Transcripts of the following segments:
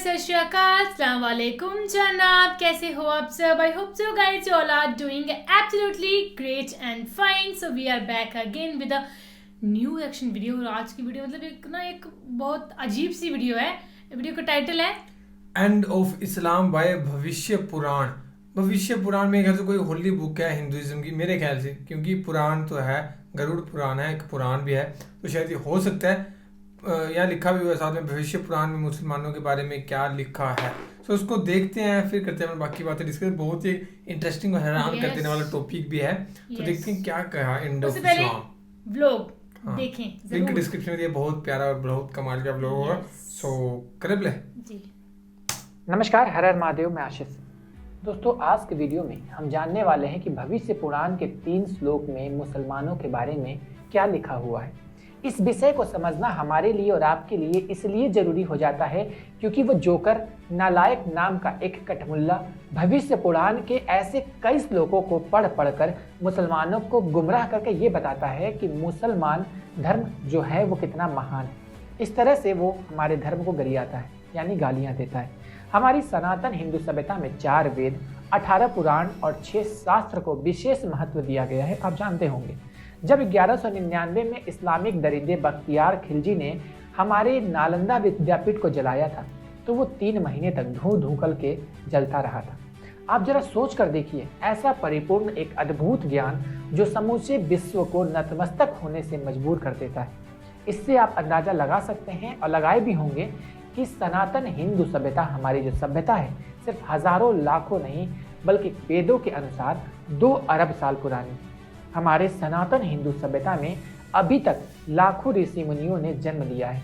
सत श्री अकाल, अस्सलाम वालेकुम जनाब, कैसे हो आप सब? I hope so guys you all are doing absolutely great and fine. So we are back again with a new action video. और आज की वीडियो मतलब एक बहुत अजीब सी वीडियो है। वीडियो का टाइटल है end of Islam by Bhavishya Puran. भविष्य पुराण मेरे ख्याल से कोई होली बुक है हिंदुइज्म की, मेरे ख्याल से, क्योंकि पुराण तो है, गरुड़ पुराण है, एक पुराण भी है, तो शायद ये हो सकता है। यहाँ लिखा भी हुआ है साथ में भविष्य पुराण में मुसलमानों के बारे में क्या लिखा है। सो उसको देखते हैं, फिर करते हैं बाकी बातें डिस्कस। बहुत ही इंटरेस्टिंग और हैरान कर देने वाला टॉपिक भी है, तो देखते हैं क्या कहा एंड ऑफ इस्लाम। व्लॉग हाँ, देखें लिंक जरूर। डिस्क्रिप्शन में दिया, बहुत प्यारा और बहुत कमाल का व्लॉग होगा। सो करे प्ले जी नमस्कार, हर हर महादेव, मैं आशीष। दोस्तों, आज के वीडियो में हम जानने वाले हैं कि भविष्य पुराण के 3 श्लोक में मुसलमानों के बारे में क्या लिखा हुआ है। इस विषय को समझना हमारे लिए और आपके लिए इसलिए जरूरी हो जाता है क्योंकि वो जोकर नालायक नाम का एक कठमुल्ला भविष्य पुराण के ऐसे कई श्लोकों को पढ़ कर मुसलमानों को गुमराह करके ये बताता है कि मुसलमान धर्म जो है वो कितना महान है। इस तरह से वो हमारे धर्म को गरियाता है, यानी गालियाँ देता है। हमारी सनातन हिंदू सभ्यता में 4 वेद, 18 पुराण और 6 शास्त्र को विशेष महत्व दिया गया है, आप जानते होंगे। जब 1199 में इस्लामिक दरिंदे बख्तियार खिलजी ने हमारे नालंदा विद्यापीठ को जलाया था, तो वो 3 महीने तक धू धू के जलता रहा था। आप जरा सोच कर देखिए, ऐसा परिपूर्ण एक अद्भुत ज्ञान जो समूचे विश्व को नतमस्तक होने से मजबूर कर देता है। इससे आप अंदाजा लगा सकते हैं और लगाए भी होंगे कि सनातन हिंदू सभ्यता, हमारी जो सभ्यता है, सिर्फ हजारों लाखों नहीं बल्कि वेदों के अनुसार 2 अरब साल पुरानी। हमारे सनातन हिंदू सभ्यता में अभी तक लाखों ऋषि मुनियों ने जन्म लिया है,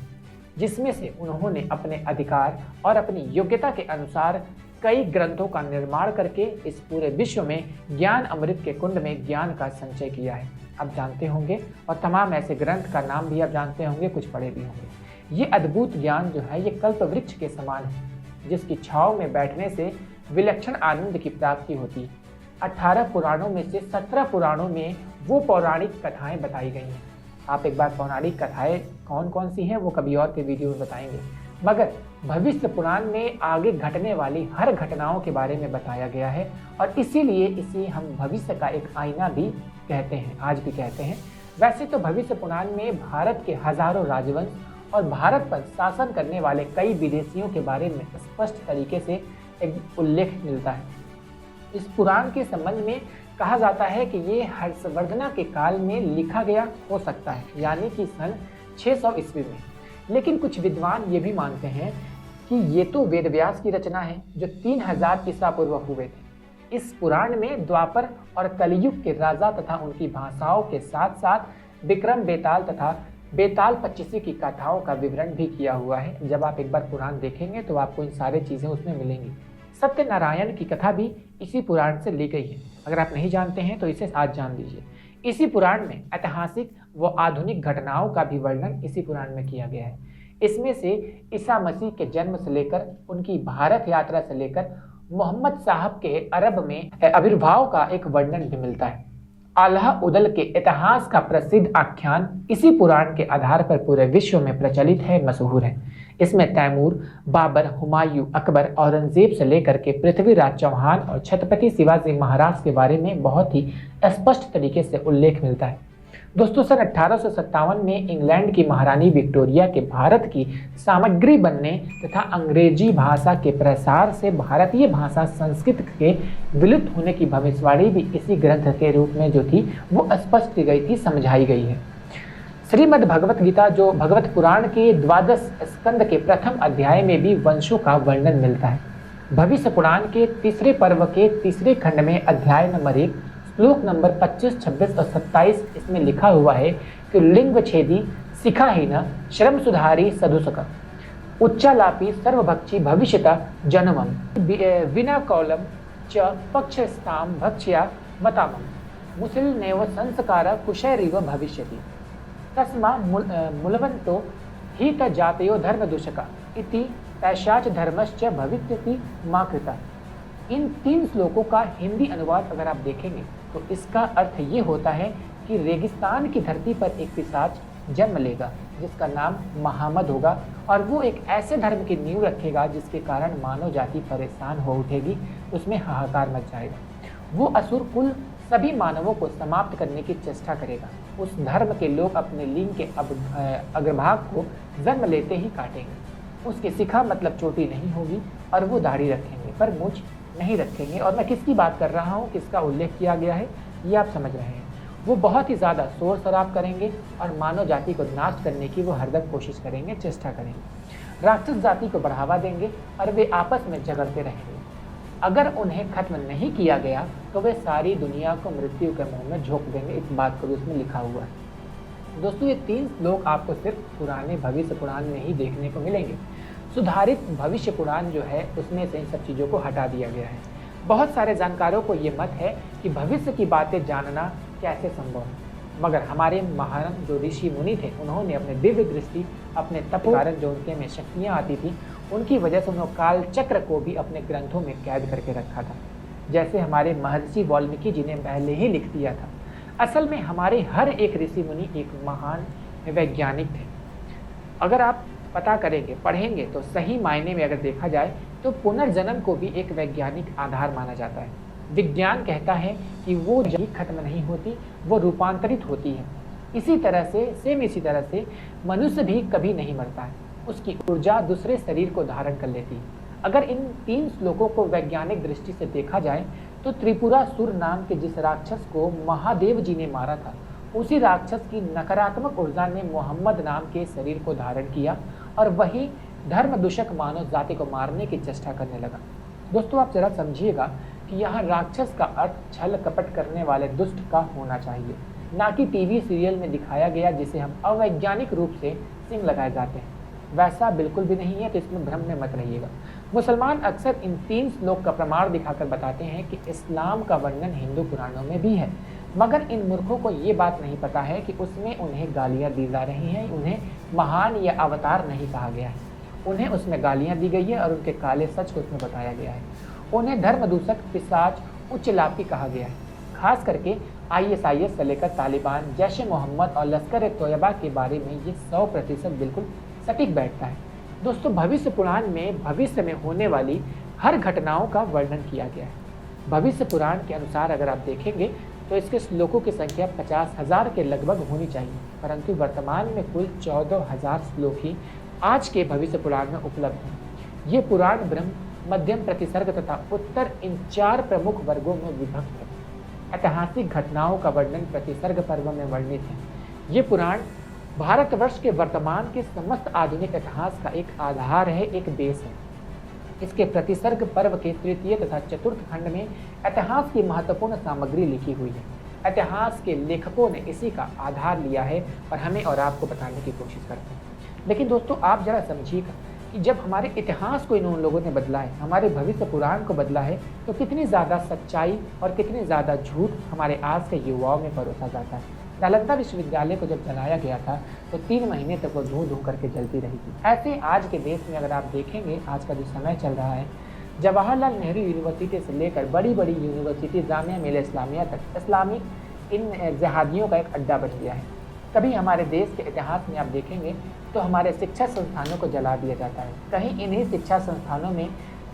जिसमें से उन्होंने अपने अधिकार और अपनी योग्यता के अनुसार कई ग्रंथों का निर्माण करके इस पूरे विश्व में ज्ञान अमृत के कुंड में ज्ञान का संचय किया है, आप जानते होंगे। और तमाम ऐसे ग्रंथ का नाम भी आप जानते होंगे, कुछ पढ़े भी होंगे। ये अद्भुत ज्ञान जो है ये कल्प वृक्ष के समान है, जिसकी छांव में बैठने से विलक्षण आनंद की प्राप्ति होती है। 18 पुराणों में से 17 पुराणों में वो पौराणिक कथाएं बताई गई हैं। आप एक बार पौराणिक कथाएं कौन कौन सी हैं वो कभी और के वीडियो में बताएंगे, मगर भविष्य पुराण में आगे घटने वाली हर घटनाओं के बारे में बताया गया है, और इसीलिए इसे हम भविष्य का एक आईना भी कहते हैं, आज भी कहते हैं। वैसे तो भविष्य पुराण में भारत के हजारों राजवंश और भारत पर शासन करने वाले कई विदेशियों के बारे में स्पष्ट तरीके से एक उल्लेख मिलता है। इस पुराण के संबंध में कहा जाता है कि ये हर्षवर्धना के काल में लिखा गया हो सकता है, यानी कि सन 600 ईस्वी में। लेकिन कुछ विद्वान ये भी मानते हैं कि ये तो वेदव्यास की रचना है जो 3000 ईसा पूर्व हुए थे। इस पुराण में द्वापर और कलयुग के राजा तथा उनकी भाषाओं के साथ साथ विक्रम बेताल तथा बेताल 25 की कथाओं का विवरण भी किया हुआ है। जब आप एक बार पुराण देखेंगे तो आपको इन सारी चीज़ें उसमें मिलेंगी। सत्यनारायण की कथा भी इसी पुराण से ली गई है। अगर आप नहीं जानते हैं तो इसे आज जान लीजिए। इसी पुराण में ऐतिहासिक व आधुनिक घटनाओं का भी वर्णन इसी पुराण में किया गया है। इसमें से ईसा मसीह के जन्म से लेकर उनकी भारत यात्रा से लेकर मोहम्मद साहब के अरब में आविर्भाव का एक वर्णन भी मिलता है। अल्लाह उदल के इतिहास का प्रसिद्ध आख्यान इसी पुराण के आधार पर पूरे विश्व में प्रचलित है, मशहूर है। इसमें तैमूर, बाबर, हुमायूं, अकबर, औरंगजेब से लेकर के पृथ्वीराज चौहान और छत्रपति शिवाजी महाराज के बारे में बहुत ही स्पष्ट तरीके से उल्लेख मिलता है। दोस्तों, सन 1857 में इंग्लैंड की महारानी विक्टोरिया के भारत की सामग्री बनने तथा अंग्रेजी भाषा के प्रसार से भारतीय भाषा संस्कृत के विलुप्त होने की भविष्यवाणी भी इसी ग्रंथ के रूप में जो थी वो स्पष्ट की गई थी, समझाई गई है। श्रीमद् भगवत गीता जो भगवत पुराण के 12 स्कंद के प्रथम अध्याय में भी वंशों का वर्णन मिलता है। भविष्य पुराण के 3 पर्व के 3 खंड में अध्याय नंबर 1 श्लोक नंबर 25, 26 और 27 इसमें लिखा हुआ है कि लिंग छेदी शिखाहीन श्रम सुधारी सदुसक उच्चालापी सर्वभक्षी भविष्यता जन्मम विना कौलम च पक्षस्ताम भक्ष्या मतामम मुसिल नैव संस्कार कुशैरिव भविष्यति तस्मा मूलवंतो ही तजातयो धर्म दूषका इति पैशाच धर्मश्च भविष्यति मा कृता। इन 3 श्लोकों का हिंदी अनुवाद अगर आप देखेंगे तो इसका अर्थ ये होता है कि रेगिस्तान की धरती पर एक पिशाच जन्म लेगा जिसका नाम मोहम्मद होगा, और वो एक ऐसे धर्म की नींव रखेगा जिसके कारण मानव जाति परेशान हो उठेगी, उसमें हाहाकार मच जाएगा। वो असुर कुल सभी मानवों को समाप्त करने की चेष्टा करेगा। उस धर्म के लोग अपने लिंग के अग्रभाग को जन्म लेते ही काटेंगे। उसकी शिखा मतलब चोटी नहीं होगी और वो दाढ़ी रखेंगे पर मूछ नहीं रखेंगे। और मैं किसकी बात कर रहा हूँ, किसका उल्लेख किया गया है, ये आप समझ रहे हैं। वो बहुत ही ज़्यादा शोर शराब करेंगे और मानव जाति को नाश करने की वो हरदम कोशिश करेंगे, चेष्टा करेंगे। राक्षस जाति को बढ़ावा देंगे और वे आपस में झगड़ते रहेंगे। अगर उन्हें खत्म नहीं किया गया तो वे सारी दुनिया को मृत्यु के मुंह में झोंक देंगे। इस बात को भी उसमें लिखा हुआ है। दोस्तों, ये 3 श्लोक आपको सिर्फ पुराने भविष्य पुराण में ही देखने को मिलेंगे। सुधारित भविष्य पुराण जो है उसमें से इन सब चीज़ों को हटा दिया गया है। बहुत सारे जानकारों को ये मत है कि भविष्य की बातें जानना कैसे संभव है, मगर हमारे महान जो ऋषि मुनि थे उन्होंने अपने दिव्य दृष्टि, अपने तप के कारण जो उनके में शक्तियाँ आती थी, उनकी वजह से उन्होंने काल चक्र को भी अपने ग्रंथों में कैद करके रखा था। जैसे हमारे महर्षि वाल्मीकि जी ने पहले ही लिख दिया था। असल में हमारे हर एक ऋषि मुनि एक महान वैज्ञानिक थे। अगर आप पता करेंगे, पढ़ेंगे, तो सही मायने में अगर देखा जाए तो पुनर्जन्म को भी एक वैज्ञानिक आधार माना जाता है। विज्ञान कहता है कि वो जब खत्म नहीं होती, वो रूपांतरित होती है। इसी तरह से मनुष्य भी कभी नहीं मरता है, उसकी ऊर्जा दूसरे शरीर को धारण कर लेती है। अगर इन 3 श्लोकों को वैज्ञानिक दृष्टि से देखा जाए तो त्रिपुरासुर नाम के जिस राक्षस को महादेव जी ने मारा था, उसी राक्षस की नकारात्मक ऊर्जा ने मोहम्मद नाम के शरीर को धारण किया और वही धर्म दूषक मानव जाति को मारने की चेष्टा करने लगा। दोस्तों, आप जरा समझिएगा कि यहाँ राक्षस का अर्थ छल कपट करने वाले दुष्ट का होना चाहिए, ना कि टीवी सीरियल में दिखाया गया जिसे हम अवैज्ञानिक रूप से सिंग लगाए जाते हैं। वैसा बिल्कुल भी नहीं है, तो इसमें भ्रम में मत रहिएगा। मुसलमान अक्सर इन 3 श्लोक का प्रमाण दिखाकर बताते हैं कि इस्लाम का वर्णन हिंदू पुराणों में भी है, मगर इन मूर्खों को ये बात नहीं पता है कि उसमें उन्हें गालियाँ दी जा रही हैं। उन्हें महान या अवतार नहीं कहा गया है, उन्हें उसमें गालियाँ दी गई है और उनके काले सच को उसमें बताया गया है। उन्हें धर्मदूषक, पिशाच, उच्चलापी कहा गया है। खास करके ISIS से लेकर तालिबान, जैश मोहम्मद और लश्कर तोयबा के बारे में ये 100% बिल्कुल सटीक बैठता है। दोस्तों, भविष्य पुराण में भविष्य में होने वाली हर घटनाओं का वर्णन किया गया है। भविष्य पुराण के अनुसार अगर आप देखेंगे तो इसके श्लोकों की संख्या 50,000 के लगभग होनी चाहिए, परंतु वर्तमान में कुल 14,000 श्लोक ही आज के भविष्य पुराण में उपलब्ध हैं। ये पुराण ब्रह्म, मध्यम, प्रतिसर्ग तथा उत्तर इन 4 प्रमुख वर्गों में विभक्त है। ऐतिहासिक घटनाओं का वर्णन प्रतिसर्ग पर्व में वर्णित है। ये पुराण भारतवर्ष के वर्तमान के समस्त आधुनिक इतिहास का एक आधार है, एक बेस है। इसके प्रतिसर्ग पर्व के 3य तथा 4th खंड में इतिहास की महत्वपूर्ण सामग्री लिखी हुई है। इतिहास के लेखकों ने इसी का आधार लिया है और हमें और आपको बताने की कोशिश करते हैं। लेकिन दोस्तों, आप जरा समझिएगा कि जब हमारे इतिहास को इन लोगों ने बदला है, हमारे भविष्य पुराण को बदला है, तो कितनी ज़्यादा सच्चाई और कितनी ज़्यादा झूठ हमारे आज के युवाओं में परोसा जाता है। नालंदा विश्वविद्यालय को जब जलाया गया था तो 3 महीने तक वो धू धू करके जलती रही थी। ऐसे आज के देश में अगर आप देखेंगे, आज का जो समय चल रहा है, जवाहरलाल नेहरू यूनिवर्सिटी से लेकर बड़ी बड़ी यूनिवर्सिटी, जामिया मिलिया इस्लामिया तक इस्लामिक इन जहादियों का एक अड्डा बन गया है। कभी हमारे देश के इतिहास में आप देखेंगे तो हमारे शिक्षा संस्थानों को जला दिया जाता है। कहीं इन्हीं शिक्षा संस्थानों में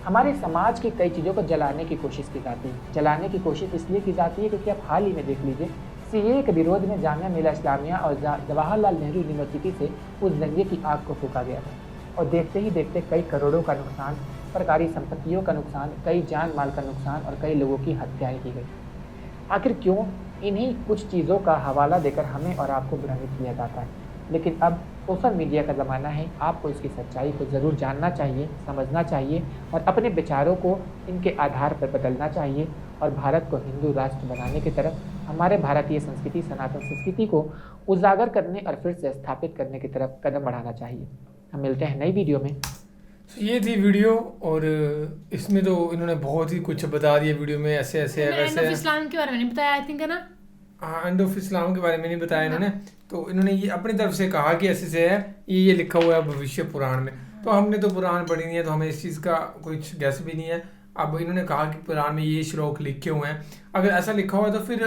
हमारे समाज की कई चीज़ों को जलाने की कोशिश की जाती है। जलाने की कोशिश इसलिए की जाती है क्योंकि आप हाल ही में देख लीजिए, CAA के विरोध में जामिया मिलिया इस्लामिया और जवाहरलाल नेहरू यूनिवर्सिटी से उस दंगे की आग को फूंका गया था और देखते ही देखते कई करोड़ों का नुकसान, सरकारी संपत्तियों का नुकसान, कई जान माल का नुकसान और कई लोगों की हत्याएं की गई। आखिर क्यों? इन्हीं कुछ चीज़ों का हवाला देकर हमें और आपको भ्रमित किया जाता है। लेकिन अब सोशल मीडिया का ज़माना है, आपको इसकी सच्चाई को ज़रूर जानना चाहिए, समझना चाहिए और अपने विचारों को इनके आधार पर बदलना चाहिए और भारत को हिंदू राष्ट्र बनाने की तरफ, हमारे भारतीय संस्कृति, सनातन संस्कृति को उजागर करने और फिर से स्थापित करने की तरफ कदम बढ़ाना चाहिए। हम मिलते हैं नई वीडियो में। ये थी वीडियो और इसमें तो इन्होंने बहुत ही कुछ बता दिया वीडियो में, ऐसे ऐसे है, वैसे है। इस्लाम के बारे में नहीं बताया, आई थिंक, है ना? हाँ, एंड ऑफ इस्लाम के बारे में नहीं बताया इन्होंने। तो इन्होंने ये अपनी तरफ से कहा कि ऐसे से है, ये लिखा हुआ है भविष्य पुराण में। तो हमने तो पुराण पढ़ी नहीं है, तो हमें इस चीज़ का कुछ गैस भी नहीं है। अब इन्होंने कहा कि पुराण में ये श्लोक लिखे हुए हैं, अगर ऐसा लिखा हुआ है तो फिर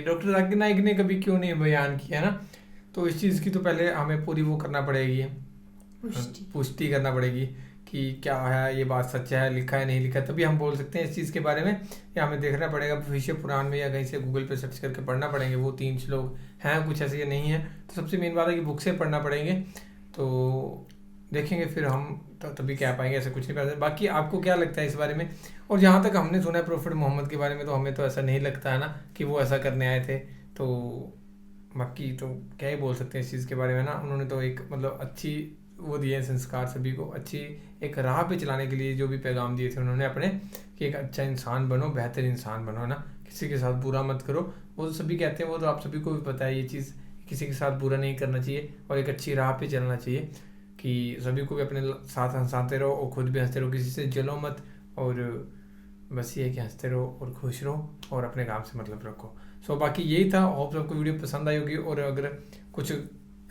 डॉक्टर जाकिर नाइक ने कभी क्यों नहीं बयान किया ना? तो इस चीज़ की तो पहले हमें पूरी वो करना पड़ेगी, पुष्टि करना पड़ेगी कि क्या है, ये बात सच है, लिखा है नहीं लिखा, तभी हम बोल सकते हैं इस चीज़ के बारे में। या हमें देखना पड़ेगा भविष्य पुराण में या कहीं से गूगल पे सर्च करके पढ़ना पड़ेंगे वो 3 श्लोक हैं कुछ ऐसे या नहीं है। तो सबसे मेन बात है कि बुक से पढ़ना पड़ेंगे, तो देखेंगे फिर हम तभी कह पाएंगे, ऐसा कुछ नहीं पता। बाकी आपको क्या लगता है इस बारे में? और जहाँ तक हमने सुना है प्रॉफिट मोहम्मद के बारे में, तो हमें तो ऐसा नहीं लगता है ना कि वो ऐसा करने आए थे। तो बाकी तो क्या ही बोल सकते हैं इस चीज़ के बारे में ना। उन्होंने तो एक मतलब अच्छी वो दिए संस्कार सभी को, अच्छी एक राह पे चलाने के लिए जो भी पैगाम दिए थे उन्होंने अपने, कि एक अच्छा इंसान बनो, बेहतर इंसान बनो, है ना, किसी के साथ बुरा मत करो। वो तो सभी कहते हैं, वो तो आप सभी को भी पता है ये चीज़, किसी के साथ बुरा नहीं करना चाहिए और एक अच्छी राह पे चलना चाहिए, कि सभी को भी अपने साथ हंसाते रहो और खुद भी हंसते रहो, किसी से जलो मत, और बस ये है कि हंसते रहो और खुश रहो और अपने काम से मतलब रखो। सो बाकी यही था। होप सबको वीडियो पसंद आई होगी, और अगर कुछ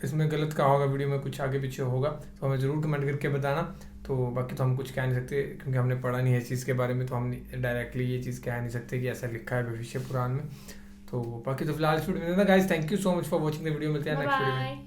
इसमें गलत कहा होगा, वीडियो में कुछ आगे पीछे होगा, तो हमें ज़रूर कमेंट करके बताना। तो बाकी तो हम कुछ कह नहीं सकते क्योंकि हमने पढ़ा नहीं है इस चीज़ के बारे में, तो हम डायरेक्टली ये चीज़ कह नहीं सकते कि ऐसा लिखा है भविष्य पुराण में। तो बाकी तो फिलहाल इस वीडियो में guys, thank you so much for watching the video. मिलते हैं नेक्स्ट वीडियो में।